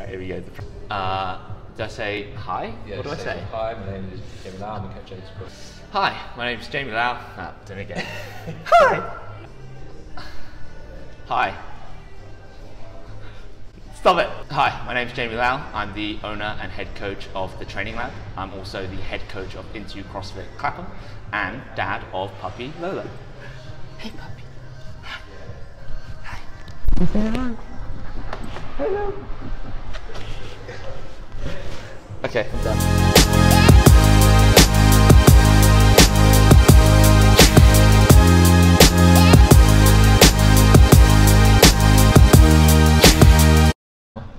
Right, here we go. Do I say hi? Yeah, what do I say? Hi, my name is Jamie Lau. I'm a coach at CrossFit. Hi, my name's Jamie Lau. Do it again. Hi. Hi. Stop it. Hi, my name's Jamie Lau. I'm the owner and head coach of the Training Lab. I'm also the head coach of Into CrossFit Clapham and dad of puppy Lola. Hey puppy. Hi. Hi. You say hi. Hello. Okay, I'm done.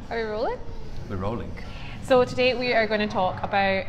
Are we rolling? We're rolling. So today we are going to talk about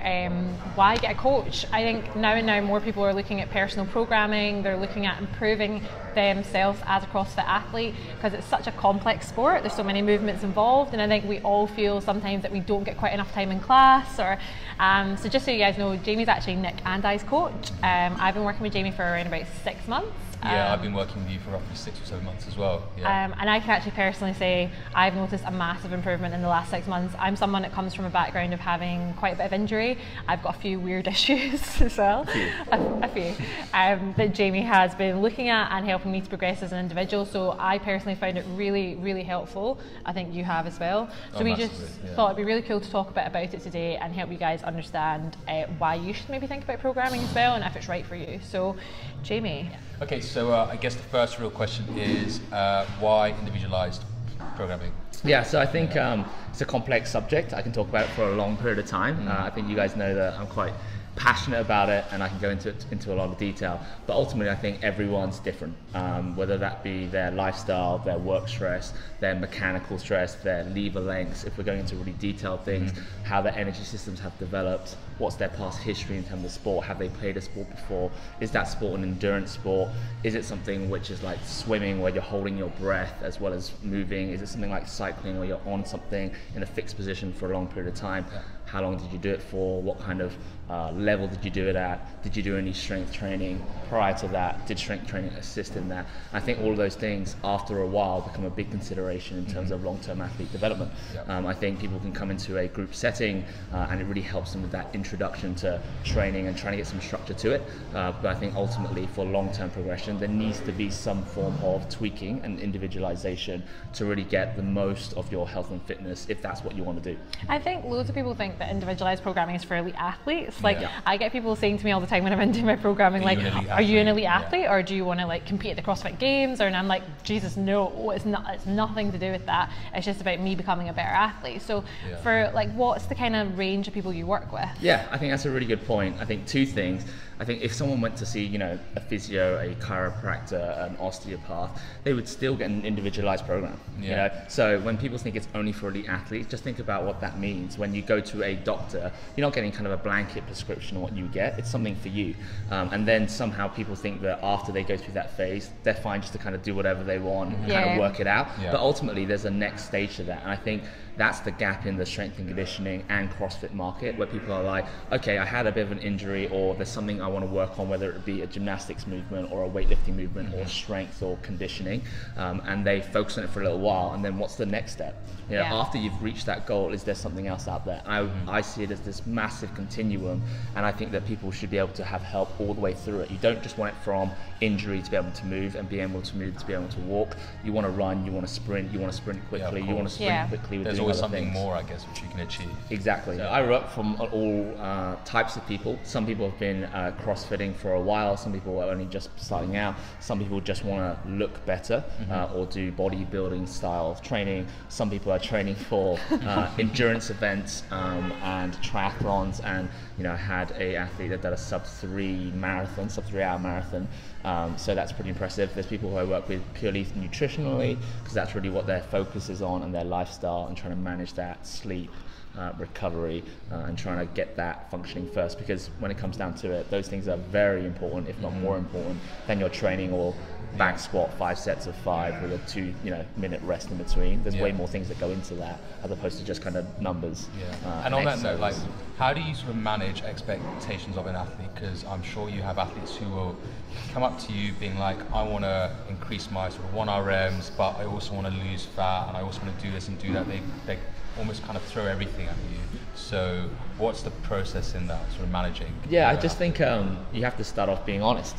why get a coach. I think now and now more people are looking at personal programming, they're looking at improving themselves as a CrossFit athlete because it's such a complex sport, there's so many movements involved, and I think we all feel sometimes that we don't get quite enough time in class. So just so you guys know, Jamie's actually Nick and I's coach. I've been working with Jamie for around about 6 months. Yeah, I've been working with you for roughly 6 or 7 months as well. Yeah. And I can actually personally say I've noticed a massive improvement in the last 6 months. I'm someone that comes from a background of having quite a bit of injury. I've got a few weird issues as well, a few that Jamie has been looking at and helping me to progress as an individual. So I personally found it really, really helpful. I think you have as well. So we just thought it'd be really cool to talk a bit about it today and help you guys understand why you should maybe think about programming as well and if it's right for you. So Jamie. Okay, so I guess the first real question is why individualized programming? Yeah, so I think it's a complex subject. I can talk about it for a long period of time. I think you guys know that I'm quite passionate about it and I can go into a lot of detail, but ultimately I think everyone's different, whether that be their lifestyle, their work stress, their mechanical stress, their lever lengths, if we're going into really detailed things, how their energy systems have developed, what's their past history in terms of sport, have they played a sport before, is that sport an endurance sport, is it something which is like swimming where you're holding your breath as well as moving, is it something like cycling where you're on something in a fixed position for a long period of time, how long did you do it for, what kind of level did you do it at, did you do any strength training prior to that, did strength training assist in that? I think all of those things after a while become a big consideration in terms of long-term athlete development. I think people can come into a group setting and it really helps them with that introduction to training and trying to get some structure to it, but I think ultimately for long-term progression there needs to be some form of tweaking and individualization to really get the most of your health and fitness if that's what you want to do. I think loads of people think that individualized programming is for elite athletes. Like I get people saying to me all the time when I'm into my programming, like, are you an elite athlete or do you want to like compete at the CrossFit Games? And I'm like, Jesus, no, it's not. It's nothing to do with that. It's just about me becoming a better athlete. So for like, what's the kind of range of people you work with? Yeah, I think that's a really good point. I think two things. I think if someone went to see, you know, a physio, a chiropractor, an osteopath, they would still get an individualized program. You know? So when people think it's only for elite athletes, just think about what that means. When you go to a doctor, you're not getting kind of a blanket prescription of what you get. It's something for you. And then somehow people think that after they go through that phase, they're fine just to kind of do whatever they want and kind of work it out. But ultimately, there's a next stage to that. And I think that's the gap in the strength and conditioning and CrossFit market where people are like, okay, I had a bit of an injury or there's something I want to work on, whether it be a gymnastics movement or a weightlifting movement or strength or conditioning, and they focus on it for a little while, and then what's the next step? You know, after you've reached that goal, is there something else out there? I see it as this massive continuum, and I think that people should be able to have help all the way through it. You don't just want it from injury to be able to move and be able to move to be able to walk. You want to run, you want to sprint quickly, you want to sprint quickly with there's doing always other something things. more, I guess, which you can achieve. Exactly. I work from all types of people. Some people have been CrossFitting for a while, some people are only just starting out, some people just want to look better or do bodybuilding style of training, some people are training for endurance events and triathlons, and you know, had a athlete that did a sub-3 hour marathon, so that's pretty impressive. There's people who I work with purely nutritionally because that's really what their focus is on and their lifestyle and trying to manage that, sleep, recovery, and trying to get that functioning first, because when it comes down to it, those things are very important, if not more important than your training or back squat 5 sets of 5 with a 2-minute rest in between. There's way more things that go into that as opposed to just kind of numbers. And on that note, like, how do you sort of manage expectations of an athlete? Because I'm sure you have athletes who will come up to you being like, I want to increase my sort of 1RMs, but I also want to lose fat, and I also want to do this and do that. They almost kind of throw everything at you. So what's the process in that sort of managing? I just think you have to start off being honest.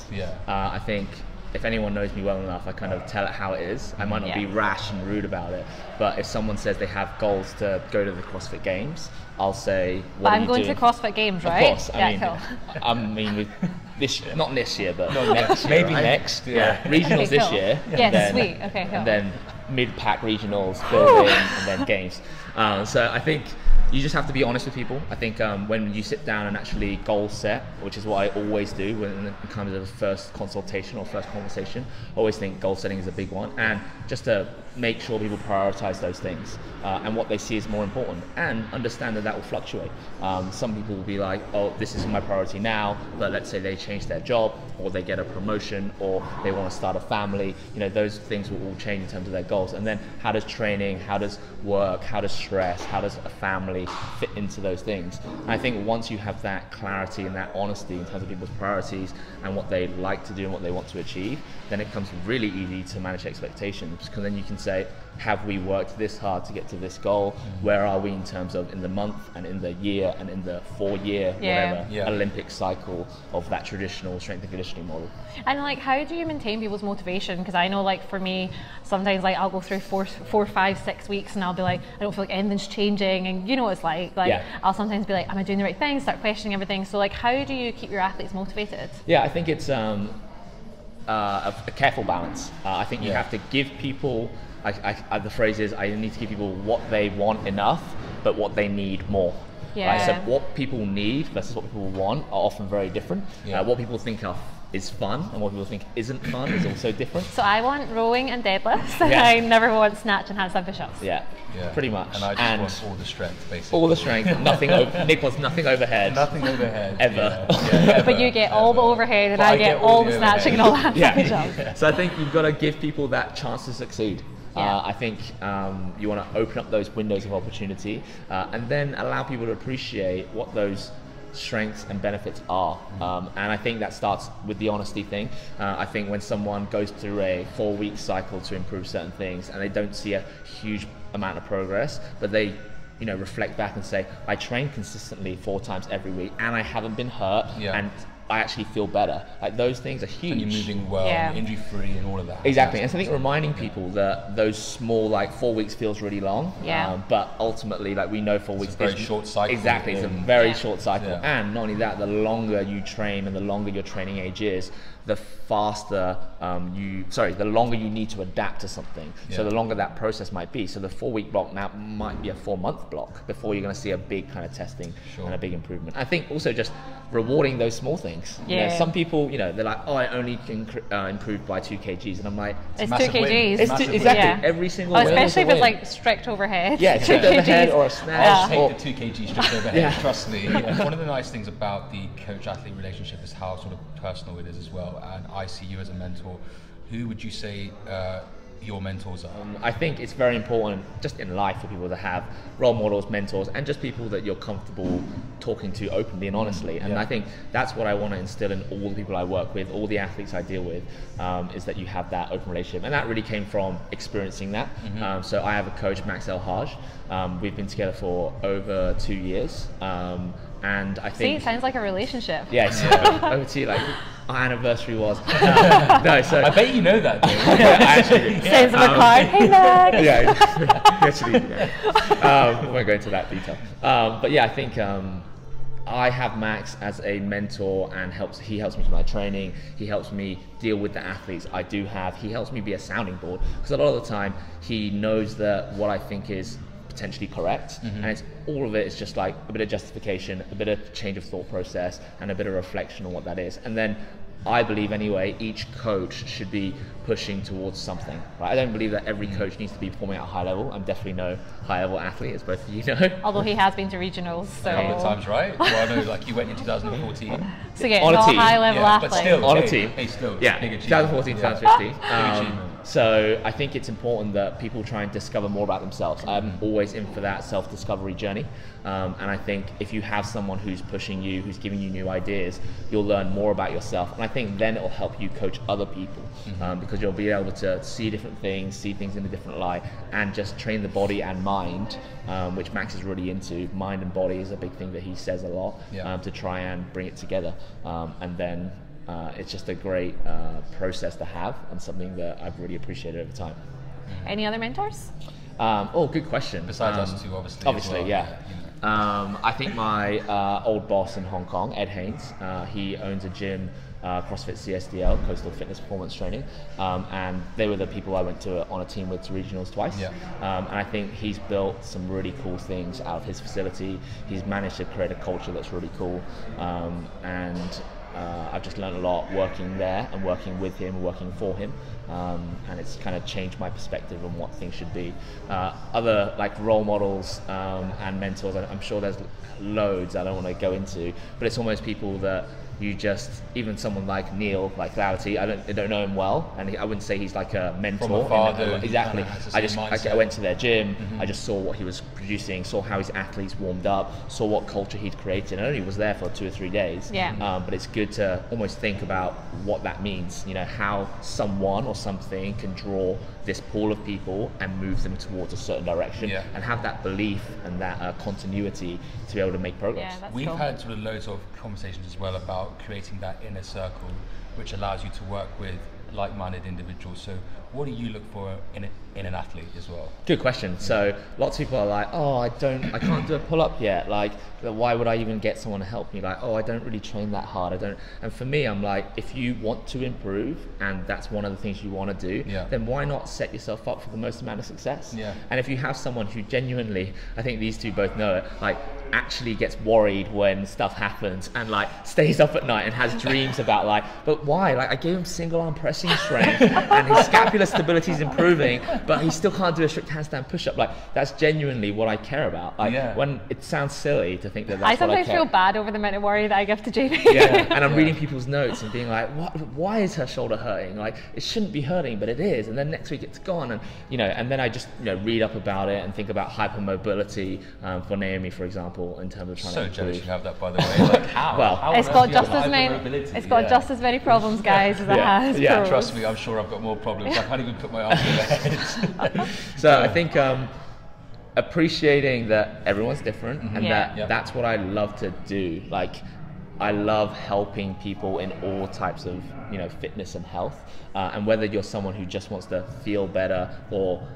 I think if anyone knows me well enough, I kind of tell it how it is. I might not be rash and rude about it, but if someone says they have goals to go to the CrossFit Games, I'll say, what I'm going to CrossFit Games, right? Of course. I mean, with this, not this year, but next year, maybe next. Regionals this year. Yes, sweet. Okay, cool. And then mid-pack regionals, building, and then games. So I think you just have to be honest with people. I think when you sit down and actually goal set, which is what I always do when it comes to the first consultation or first conversation, I always think goal setting is a big one, and just to make sure people prioritize those things and what they see is more important, and understand that will fluctuate. Some people will be like, oh, this is my priority now, but let's say they change their job, or they get a promotion, or they want to start a family. Those things will all change in terms of their goals. And then how does training, how does work, how does stress, how does a family fit into those things? And I think once you have that clarity and that honesty in terms of people's priorities and what they like to do and what they want to achieve, then it becomes really easy to manage expectations, because then you can say, have we worked this hard to get to this goal? Where are we in terms of in the month and in the year and in the 4-year whatever Olympic cycle of that traditional strength and conditioning model? And like, how do you maintain people's motivation? Because I know, like, for me, sometimes like I'll go through 4, 5, 6 weeks and I'll be like, I don't feel like anything's changing, and you know what it's like I'll sometimes be like, am I doing the right thing? Start questioning everything. So like, how do you keep your athletes motivated? I think it's a careful balance. I think you have to give people, the phrase is, I need to give people what they want enough, but what they need more. Right? So what people need versus what people want are often very different. What people think is fun and what people think isn't fun is also different. So I want rowing and deadlifts, and I never want snatch and handstand push-ups. Pretty much. And I just want all the strength, basically. All the strength, nothing Nick wants nothing overhead. Nothing overhead. Ever. Ever. But you get all the overhead, and I get all the snatching and all the handstand push-ups. So I think you've got to give people that chance to succeed. I think you want to open up those windows of opportunity, and then allow people to appreciate what those strengths and benefits are. And I think that starts with the honesty thing. I think when someone goes through a 4-week cycle to improve certain things and they don't see a huge amount of progress, but they reflect back and say, I train consistently 4 times every week and I haven't been hurt, and I actually feel better. Like, those things are huge. And you're moving well, injury free, and all of that. Exactly. And so I think reminding people that those small, like, 4 weeks feels really long. But ultimately, like, we know 4 weeks is a very short cycle. Exactly. It's a very short cycle. And not only that, the longer you train and the longer your training age is, the faster the longer you need to adapt to something. So the longer that process might be. So the 4-week block now might be a 4-month block before you're going to see a big kind of testing and a big improvement. I think also just rewarding those small things. Some people, they're like, oh, I only can improve by 2 kgs, and I'm like, it's 2 kgs. Exactly. Every single win. Especially if it's like strict overhead. Strict overhead or a snatch. I'll take the 2 kg strict overhead. Trust me. One of the nice things about the coach-athlete relationship is how sort of personal it is as well. And I see you as a mentor. Who would you say your mentors are? I think it's very important just in life for people to have role models, mentors, and just people that you're comfortable talking to openly and honestly. And I think that's what I want to instill in all the people I work with, all the athletes I deal with, is that you have that open relationship. And that really came from experiencing that. So I have a coach, Max El Haj. We've been together for over 2 years. And I think... See, it sounds like a relationship. Over to you, like, our anniversary was... no, so... I bet you know that, though. I actually do. Sends him a card. Hey, Max! Actually, I won't go into that detail. But I think I have Max as a mentor, and he helps me with my training. He helps me deal with the athletes I do have. He helps me be a sounding board, because a lot of the time he knows that what I think is potentially correct, and it's all of it is just like a bit of justification, a bit of change of thought process, and a bit of reflection on what that is. And then I believe anyway, each coach should be pushing towards something. Right? I don't believe that every coach needs to be performing at a high level. I'm definitely no high level athlete, as both of you know. Although he has been to regionals, so. A couple of times, right? Well, I know, like you went in 2014. So yeah, On a not team. high level athlete. But still, On a team. Hey, still, Yeah, big achievement. 2014, Yeah. 2015. So I think it's important that people try and discover more about themselves. I'm always in for that self-discovery journey. And I think if you have someone who's pushing you, who's giving you new ideas, you'll learn more about yourself. And I think then it'll help you coach other people because you'll be able to see different things, see things in a different light, and just train the body and mind, which Max is really into. Mind and body is a big thing that he says a lot, to try and bring it together. And then it's just a great process to have, and something that I've really appreciated over time. Any other mentors? Good question. Besides us two, obviously. Obviously, as well. yeah. I think my old boss in Hong Kong, Ed Haynes, he owns a gym, CrossFit CSDL, Coastal Fitness Performance Training, and they were the people I went to on a team with to regionals twice. And I think he's built some really cool things out of his facility. He's managed to create a culture that's really cool, and I've just learned a lot working there and working with him, working for him, and it's kind of changed my perspective on what things should be. Other like role models and mentors, I'm sure there's loads I don't want to go into, but it's almost people that you just, even someone like Neil, like Clarity, I don't know him well, and I wouldn't say he's like a mentor. From afar, Exactly. I went to their gym, I just saw what he was producing, saw how his athletes warmed up, saw what culture he'd created. I only was there for 2 or 3 days, but it's good to almost think about what that means, you know, how someone or something can draw this pool of people and move them towards a certain direction, and have that belief and that continuity to be able to make progress. Yeah, that's We've cool. had sort of loads of conversations as well about creating that inner circle, which allows you to work with like-minded individuals. So what do you look for in an athlete as well? Good question. So lots of people are like, oh, I can't do a pull-up yet. Like, why would I even get someone to help me? Like, oh, I don't really train that hard. And for me, I'm like, if you want to improve and that's one of the things you want to do, then why not set yourself up for the most amount of success? And if you have someone who genuinely, I think these two both know it, like actually gets worried when stuff happens and like stays up at night and has dreams about like, but why? Like I gave him single arm pressing strength and his scapular stability is improving, but he still can't do a strict handstand push-up. Like that's genuinely what I care about. Like when it sounds silly to think that that's I sometimes what I care. feel bad over the amount of worry that I give to JB. And I'm reading people's notes and being like, why is her shoulder hurting? Like it shouldn't be hurting, but it is. And then next week it's gone, and and then I just read up about it and think about hypermobility for Naomi, for example, in terms of trying to improve. So jealous you have that, by the way. Like how? Well, it's got just as many problems, guys, as it has. Yeah, trust me, I'm sure I've got more problems. I can't even put my arms in my head. So I think appreciating that everyone's different, and that's what I love to do. Like I love helping people in all types of fitness and health, and whether you're someone who just wants to feel better or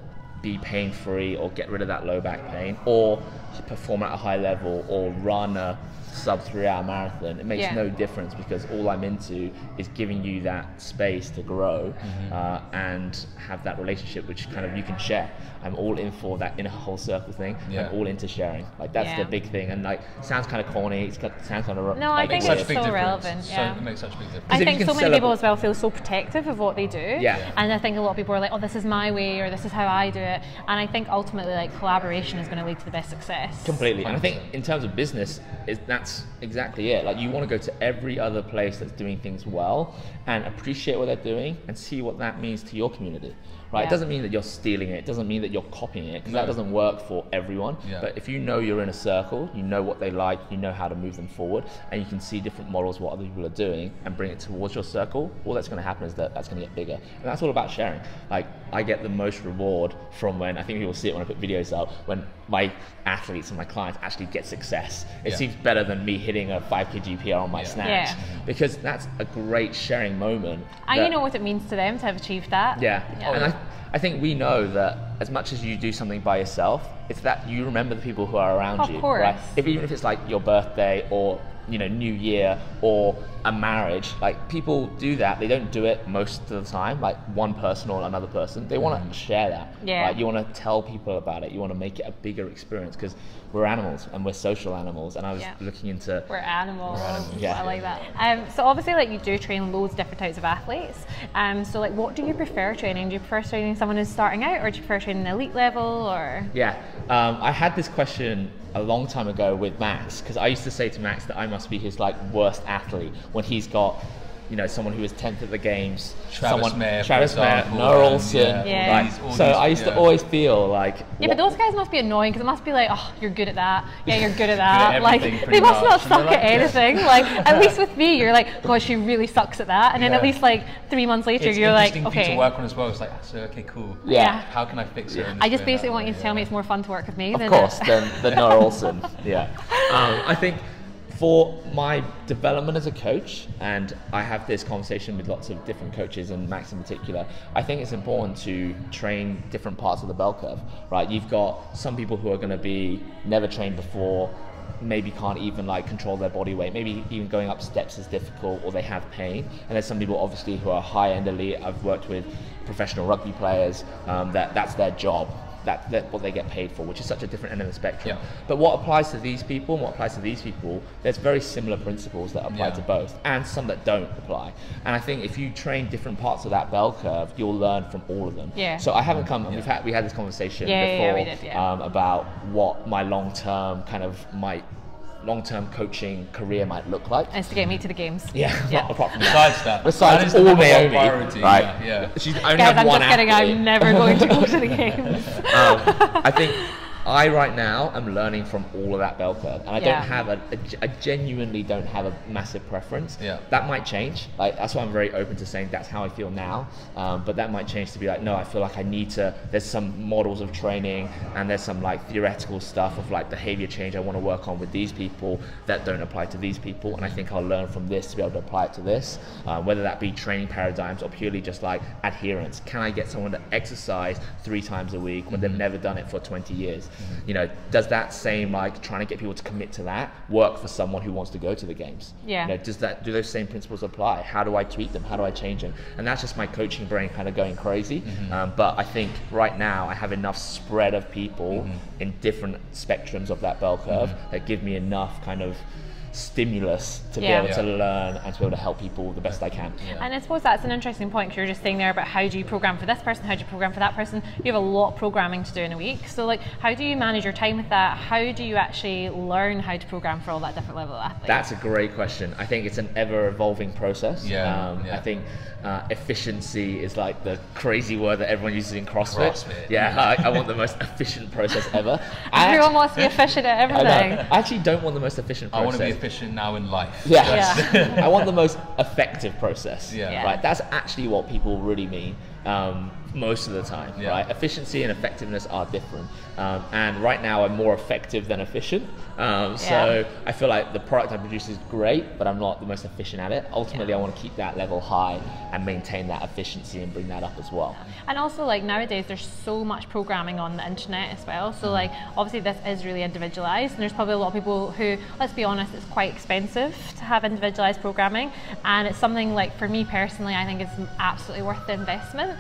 be pain-free or get rid of that low back pain or perform at a high level or run a sub 3-hour marathon, it makes no difference, because all I'm into is giving you that space to grow and have that relationship which kind of you can share. I'm all in for that inner whole circle thing. I'm all into sharing. Like that's the big thing, and like sounds kind of corny, sounds kind of I think it's so relevant. It makes such a big difference. I think so many people as well feel so protective of what they do, and I think a lot of people are like, oh, this is my way, or this is how I do it, and I think ultimately like collaboration is going to lead to the best success. Completely. And I think in terms of business, that's exactly it. Like you want to go to every other place that's doing things well and appreciate what they're doing and see what that means to your community. Right? It doesn't mean that you're stealing it. It doesn't mean that you're copying it, because that doesn't work for everyone. But if you know you're in a circle, you know what they like, you know how to move them forward, and you can see different models, what other people are doing, and bring it towards your circle, all that's going to happen is that's going to get bigger. And that's all about sharing. Like I get the most reward from when, I think people see it when I put videos up, when my athletes and my clients actually get success. It seems better than me hitting a 5K GPR on my snatch, because that's a great sharing moment. And you know what it means to them to have achieved that. And I think we know that as much as you do something by yourself, it's that you remember the people who are around you. Of course. Right? Even if it's like your birthday or New Year or a marriage, like people do that. They don't do it most of the time, like one person or another person. They want to share that. Yeah. Like, you want to tell people about it. You want to make it a bigger experience because we're animals and we're social animals. And I was looking into... We're animals. Yeah. I like that. So obviously, like, you do train loads of different types of athletes. So like, what do you prefer training? Do you prefer training someone who's starting out, or do you prefer training elite level, or? Yeah, I had this question a long time ago with Max, because I used to say to Max that I must be his like worst athlete when he's got someone who was 10th at the games, Travis Mayer, Noah Olsen. So I used to always feel like... Yeah, but those guys must be annoying, because it must be like, oh, you're good at that. Yeah, you're good at that. Like, they must not suck at anything. Like, at least with me, you're like, God, she really sucks at that. And then at least like 3 months later, you're like, okay. It's to work on as well. It's like, so okay, cool. Yeah. How can I fix it? I just basically want you to tell me it's more fun to work with me. Of course, than Noah Olsen. Yeah. I think for my development as a coach, and I have this conversation with lots of different coaches and Max in particular, I think it's important to train different parts of the bell curve, right? You've got some people who are going to be never trained before, maybe can't even like control their body weight, maybe even going up steps is difficult, or they have pain. And there's some people obviously who are high-end elite. I've worked with professional rugby players, that's their job. That's what they get paid for, which is such a different end of the spectrum. Yeah. But what applies to these people and what applies to these people, there's very similar principles that apply to both, and some that don't apply. And I think if you train different parts of that bell curve, you'll learn from all of them. Yeah. So I haven't come, we had this conversation before about what my long-term coaching career might look like. And it's to get me to the games. Apart from Besides all Naomi, priority, right? She's only Guys, have I'm one just kidding. athlete. I'm never going to go to the games. I think I right now am learning from all of that bell curve, and I don't have I genuinely don't have a massive preference. That might change. Like, that's why I'm very open to saying that's how I feel now. But that might change to be like, no, I feel like I need to. There's some models of training, and there's some like theoretical stuff of like behavior change I want to work on with these people that don't apply to these people, and I think I'll learn from this to be able to apply it to this. Whether that be training paradigms or purely just like adherence. Can I get someone to exercise 3 times a week when they've never done it for 20 years? Does that same like trying to get people to commit to that work for someone who wants to go to the games? Do those same principles apply? How do I tweak them? How do I change them? And that's just my coaching brain kind of going crazy. But I think right now I have enough spread of people in different spectrums of that bell curve that give me enough kind of stimulus to be able to learn and to be able to help people the best I can. And I suppose that's an interesting point, because you're just saying there about how do you program for this person, how do you program for that person. You have a lot of programming to do in a week, so like, how do you manage your time with that? How do you actually learn how to program for all that different level of athletes? That's a great question. I think it's an ever evolving process. I think efficiency is like the crazy word that everyone uses in CrossFit. I want the most efficient process ever. Everyone wants to be efficient at everything. I actually don't want the most efficient process. I want to be efficient now in life. I want the most effective process. Right? That's actually what people really mean. Most of the time, right? Efficiency and effectiveness are different, and right now I'm more effective than efficient. So I feel like the product I produce is great, but I'm not the most efficient at it. Ultimately, I want to keep that level high and maintain that efficiency and bring that up as well. And also, like, nowadays there's so much programming on the internet as well. So like, obviously this is really individualized, and there's probably a lot of people who, let's be honest, it's quite expensive to have individualized programming, and it's something like, for me personally, I think it's absolutely worth the investment.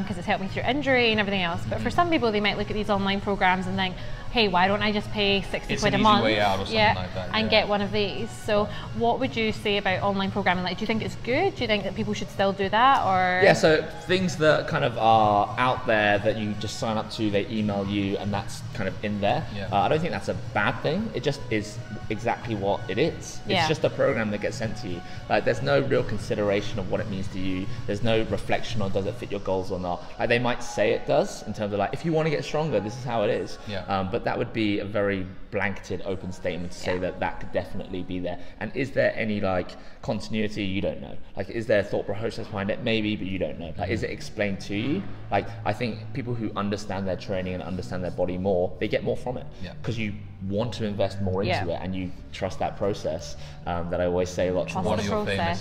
Because it's helped me through injury and everything else. But for some people, they might look at these online programs and think, hey, why don't I just pay 60 quid a month way out or something like that, and get one of these? So what would you say about online programming? Like, do you think it's good? Do you think that people should still do that? Or so things that kind of are out there that you just sign up to, they email you, and that's kind of in there. I don't think that's a bad thing. It just is exactly what it is. It's just a program that gets sent to you. Like, there's no real consideration of what it means to you. There's no reflection on does it fit your goals or not. Like, they might say it does, in terms of like, if you want to get stronger, this is how it is. But that would be a very blanketed open statement to say that that could definitely be there. And is there any like continuity? You don't know. Like, is there a thought process behind it? Maybe, but you don't know. Like, is it explained to you? Like, I think people who understand their training and understand their body more, they get more from it, because you want to invest more into it, and you trust that process, that I always say a lot. One of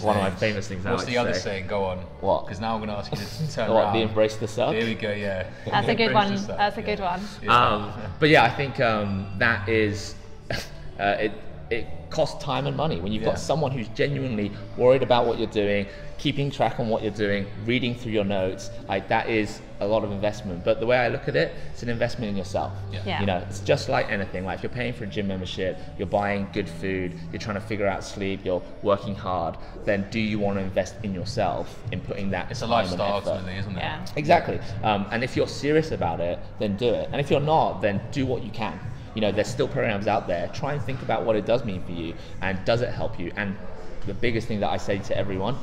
my famous things. What's the other saying? Go on. What? Because now I'm going to ask you to turn What, around. the embrace the suck? There we go. Yeah. That's a good one. That's a good one. But yeah, I think that is it costs time and money when you've got someone who's genuinely worried about what you're doing, keeping track on what you're doing, reading through your notes. Like, that is a lot of investment. But the way I look at it, it's an investment in yourself. You know, it's just like anything. Like, if you're paying for a gym membership, you're buying good food, you're trying to figure out sleep, you're working hard, then do you want to invest in yourself in putting that? It's a lifestyle ultimately, isn't it? Yeah. Exactly. And if you're serious about it, then do it. And if you're not, then do what you can. You know, there's still programs out there. Try and think about what it does mean for you, and does it help you? And the biggest thing that I say to everyone,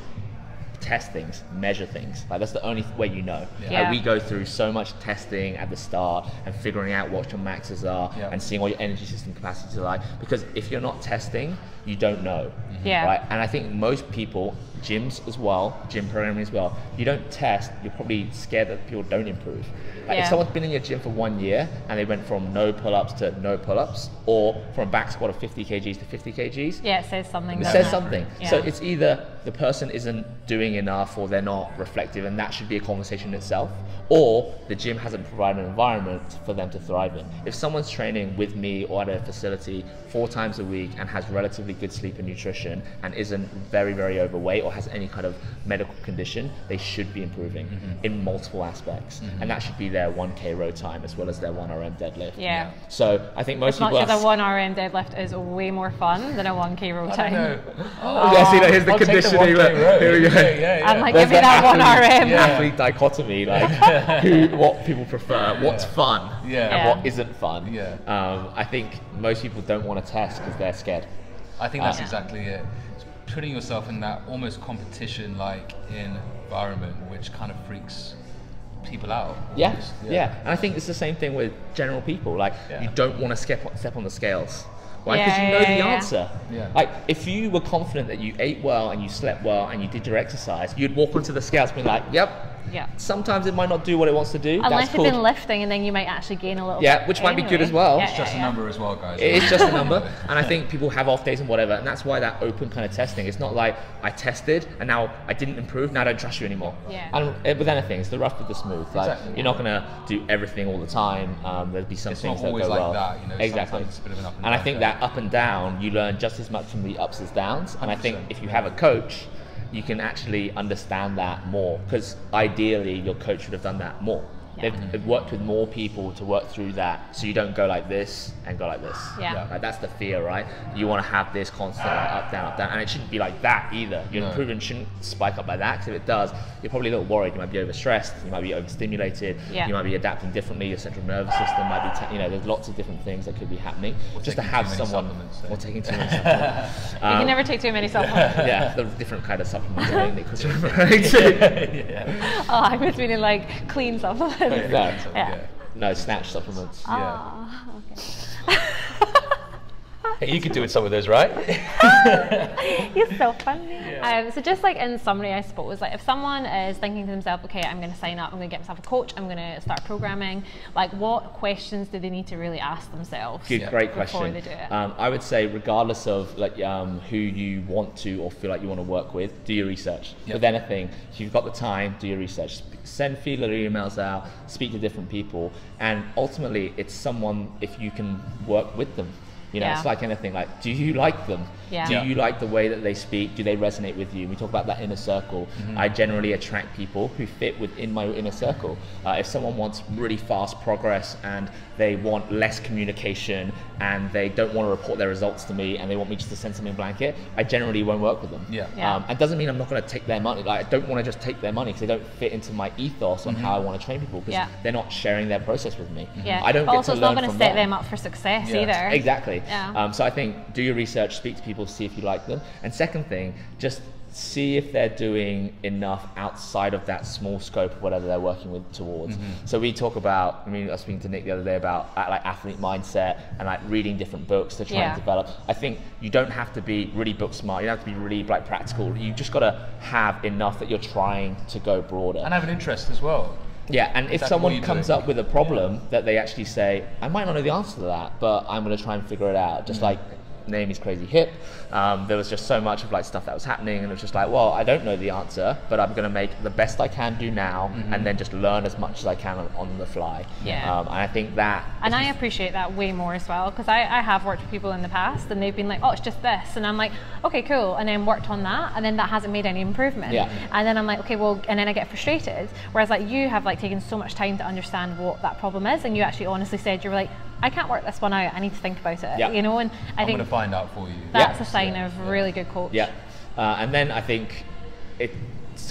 test things, measure things. Like, that's the only way you know. Like, we go through so much testing at the start and figuring out what your maxes are and seeing what your energy system capacities are like. Because if you're not testing, you don't know. Right? And I think most people, gyms as well, gym programming as well, you don't test, you're probably scared that people don't improve. Like, if someone's been in your gym for 1 year and they went from no pull-ups to no pull-ups, or from a back squat of 50 kgs to 50 kgs, it says something. It says something. So it's either the person isn't doing enough, or they're not reflective, and that should be a conversation in itself, or the gym hasn't provided an environment for them to thrive in. If someone's training with me or at a facility 4 times a week and has relatively good sleep and nutrition and isn't very, very overweight or has any kind of medical condition, they should be improving in multiple aspects. And that should be their 1K row time as well as their 1RM deadlift. So I think most people... As much as a 1RM deadlift is way more fun than a 1K row time. Here's the conditioning. Here we go. I'm like, give me that 1RM. Athlete dichotomy, like what people prefer, what's fun, and what isn't fun. I think most people don't want to test because they're scared. I think that's exactly it. It's putting yourself in that almost competition-like environment, which kind of freaks people out. And I think it's the same thing with general people. Like, you don't want to step on the scales. Right? Because you know the answer. Like, if you were confident that you ate well and you slept well and you did your exercise, you'd walk onto the scales being like, yep. Sometimes it might not do what it wants to do. Unless you've been lifting, and then you might actually gain a little bit. Which might be good as well. It's just a number as well, guys. It is just a number. And I think people have off days and whatever, and that's why that open kind of testing, it's not like I tested and now I didn't improve, now I don't trust you anymore. And with anything, it's the rough with the smooth. Like, you're not going to do everything all the time. There'll be some things that go well. That, you know, exactly. It's a bit of an up and I think that up and down, you learn just as much from the ups as downs. And I think if you have a coach, you can actually understand that more, because ideally your coach would have done that more. They've worked with more people to work through that, so you don't go like this and go like this. Like, that's the fear, right? You want to have this constant up, down, and it shouldn't be like that either. Your improvement shouldn't spike up like that, because if it does, you're probably a little worried. You might be overstressed, you might be overstimulated, you might be adapting differently, your central nervous system might be, there's lots of different things that could be happening. Just to have someone, or taking too many supplements. You can never take too many supplements. The different kind of supplements I think Nick was referring to. I was meaning like clean supplements. No, snatch supplements. Okay. Hey, you could do with some of those, right? You're so funny. So just like in summary, I suppose, like if someone is thinking to themselves, okay, I'm going to sign up, I'm going to get myself a coach, I'm going to start programming, like what questions do they need to really ask themselves? Great question. Before they do it? I would say, regardless of like who you want to or feel like you want to work with, do your research. With anything, if you've got the time, do your research. Send feeler emails out, speak to different people, and ultimately it's someone, if you can work with them. It's like anything, like, do you like them? Do you like the way that they speak? Do they resonate with you? We talk about that inner circle. I generally attract people who fit within my inner circle. If someone wants really fast progress and they want less communication and they don't want to report their results to me and they want me just to send something blanket, I generally won't work with them. It doesn't mean I'm not going to take their money. Like, I don't want to just take their money because they don't fit into my ethos on how I want to train people, because they're not sharing their process with me. I don't get to learn from them. Also, it's not going to set them up for success either. Exactly. So I think do your research, speak to people, see if you like them. And second thing, just see if they're doing enough outside of that small scope of whatever they're working with towards. So we talk about, I was speaking to Nick the other day about like athlete mindset and like reading different books to try and develop. I think you don't have to be really book smart, you don't have to be really like practical. You just got to have enough that you're trying to go broader. And have an interest as well. Yeah, and if Exactly someone what you're comes doing. up with a problem that they actually say, I might not know the answer to that, but I'm going to try and figure it out. Just like Naomi's crazy hip, there was just so much of like stuff that was happening, and it was just like, well, I don't know the answer, but I'm going to make the best I can do now, and then just learn as much as I can on the fly. Yeah. And I think that, And I appreciate that way more as well, because I have worked with people in the past and they've been like, oh, it's just this, and I'm like, okay, cool, and then worked on that, and then that hasn't made any improvement. Yeah. And then I'm like, okay, well, and then I get frustrated, whereas like you have like taken so much time to understand what that problem is, and you actually honestly said, you were like, I can't work this one out, I need to think about it. Yeah. You know, and I I'm think going to find out for you. that's a sign of really good coach. yeah. And then I think it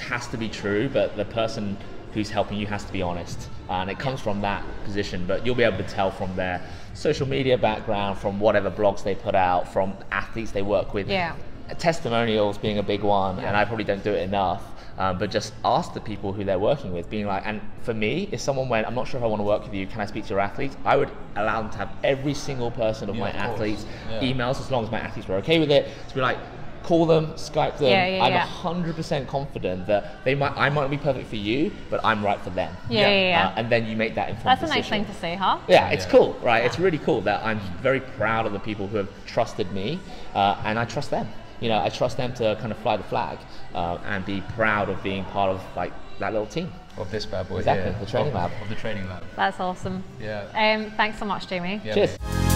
has to be true, but the person who's helping you has to be honest, and it comes from that position. But you'll be able to tell from their social media background, from whatever blogs they put out, from athletes they work with. Yeah. Testimonials being a big one, and I probably don't do it enough. But just ask the people who they're working with, being like, and for me, if someone went, I'm not sure if I want to work with you, can I speak to your athletes? I would allow them to have every single person of my of course. athletes Yeah. emails, as long as my athletes were okay with it, to be like, call them, Skype them. I'm 100% confident that I might not be perfect for you, but I'm right for them. Yeah. And then you make that informed That's a decision. nice thing to say, huh? Yeah, it's cool, right? It's really cool that I'm very proud of the people who have trusted me, and I trust them. You know, I trust them to kind of fly the flag, and be proud of being part of like that little team. Of this bad boy. Exactly, here. the training lab. Of the training lab. That's awesome. Yeah. Thanks so much, Jamie. Yeah. Cheers.